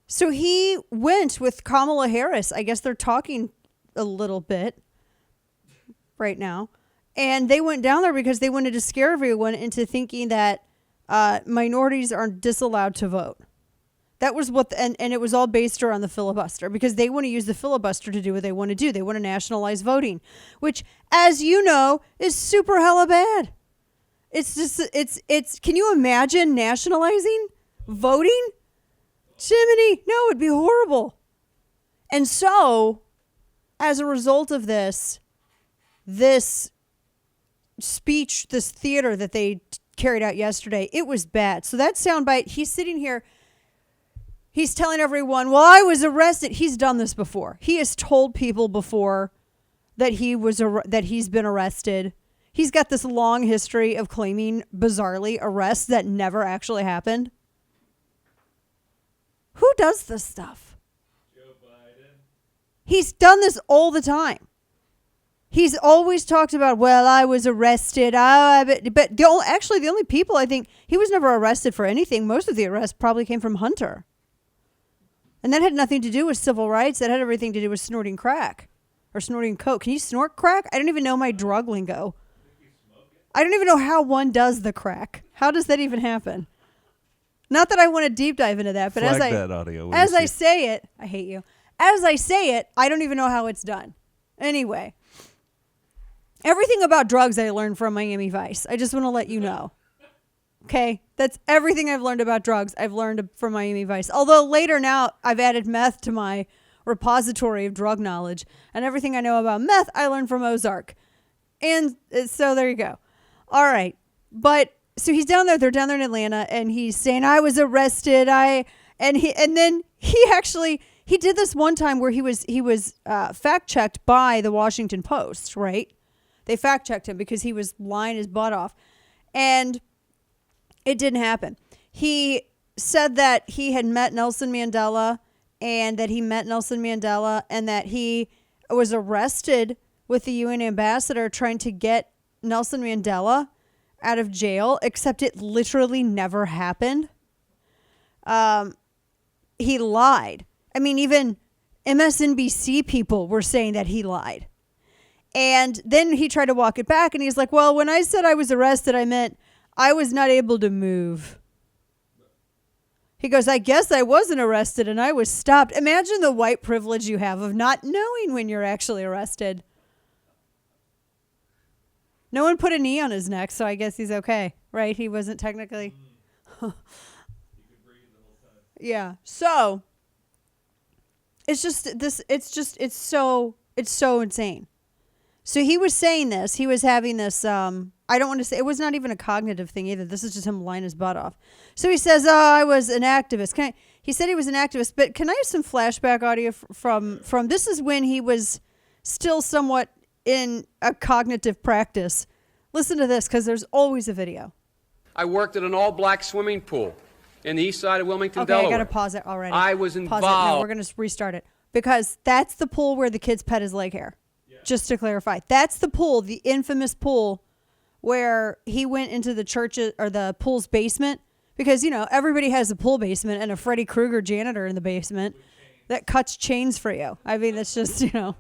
So he went with Kamala Harris. I guess they're talking a little bit right now. And they went down there because they wanted to scare everyone into thinking that minorities are disallowed to vote. That was what, and it was all based around the filibuster because they want to use the filibuster to do what they want to do. They want to nationalize voting, which, as you know, is super hella bad. It's just, can you imagine nationalizing voting? Jiminy, no, it'd be horrible. And so, as a result of this speech, this theater that they carried out yesterday, it was bad. So that soundbite, he's sitting here, he's telling everyone, well, I was arrested. He's done this before. He has told people before that he's been arrested. He's got this long history of claiming, bizarrely, arrests that never actually happened. Who does this stuff? Joe Biden. He's done this all the time. He's always talked about, well, I was arrested. But the only people I think, he was never arrested for anything. Most of the arrests probably came from Hunter. And that had nothing to do with civil rights. That had everything to do with snorting crack or snorting coke. Can you snort crack? I don't even know my drug lingo. I don't even know how one does the crack. How does that even happen? Not that I want to deep dive into that, but as I say it, I hate you. As I say it, I don't even know how it's done. Anyway, everything about drugs I learned from Miami Vice. I just want to let you know. Okay? That's everything I've learned about drugs. I've learned from Miami Vice. Although later now I've added meth to my repository of drug knowledge, and everything I know about meth I learned from Ozark. And so there you go. All right. But so he's down there. They're down there in Atlanta, and he's saying, I was arrested. And then he did this one time where he was fact checked by the Washington Post, right? They fact checked him because he was lying his butt off, and it didn't happen. He said that he had met Nelson Mandela, and that he met Nelson Mandela, and that he was arrested with the UN ambassador trying to get Nelson Mandela out of jail, except it literally never happened. He lied. I mean, even MSNBC people were saying that he lied. And then he tried to walk it back, and he's like, well, when I said I was arrested, I meant I was not able to move. He goes, I guess I wasn't arrested, and I was stopped. Imagine the white privilege you have of not knowing when you're actually arrested. No one put a knee on his neck, so I guess he's okay, right? He wasn't technically. He could breathe the whole time. Yeah. So it's just this. It's so insane. So he was saying this. He was having this. I don't want to say it was not even a cognitive thing either. This is just him lying his butt off. So he says, "Oh, I was an activist." He said he was an activist, but can I have some flashback audio from? This is when he was still somewhat in a cognitive practice. Listen to this, because there's always a video. I worked at an all-black swimming pool in the east side of Wilmington, okay, Delaware. I got to pause it already. I was involved. Pause it. No, we're going to restart it, because that's the pool where the kids pet his leg hair. Yeah. Just to clarify, that's the pool, the infamous pool where he went into the church or the pool's basement, because, you know, everybody has a pool basement and a Freddy Krueger janitor in the basement that cuts chains for you. I mean, that's just, you know.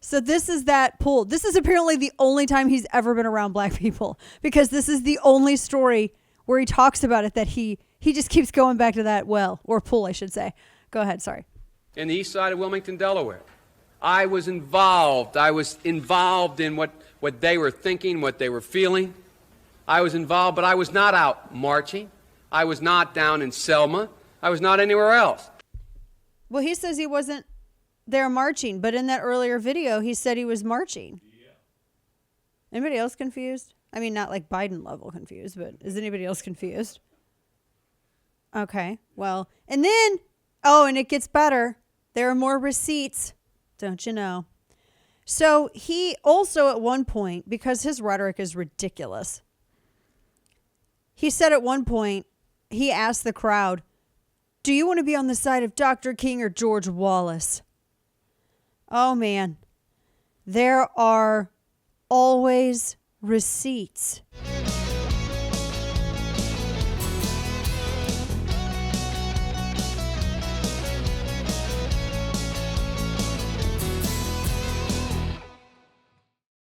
So this is that pool. This is apparently the only time he's ever been around black people, because this is the only story where he talks about it that he just keeps going back to that well, or pool, I should say. Go ahead, sorry. In the east side of Wilmington, Delaware. I was involved. I was involved in what they were thinking, what they were feeling. I was involved, but I was not out marching. I was not down in Selma. I was not anywhere else. Well, he says he wasn't there marching, but in that earlier video, he said he was marching. Yeah. Anybody else confused? I mean, not like Biden level confused, but is anybody else confused? Okay, well, and then, and it gets better. There are more receipts, don't you know? So he also at one point, because his rhetoric is ridiculous, he said at one point, he asked the crowd, do you want to be on the side of Dr. King or George Wallace? Oh, man. There are always receipts.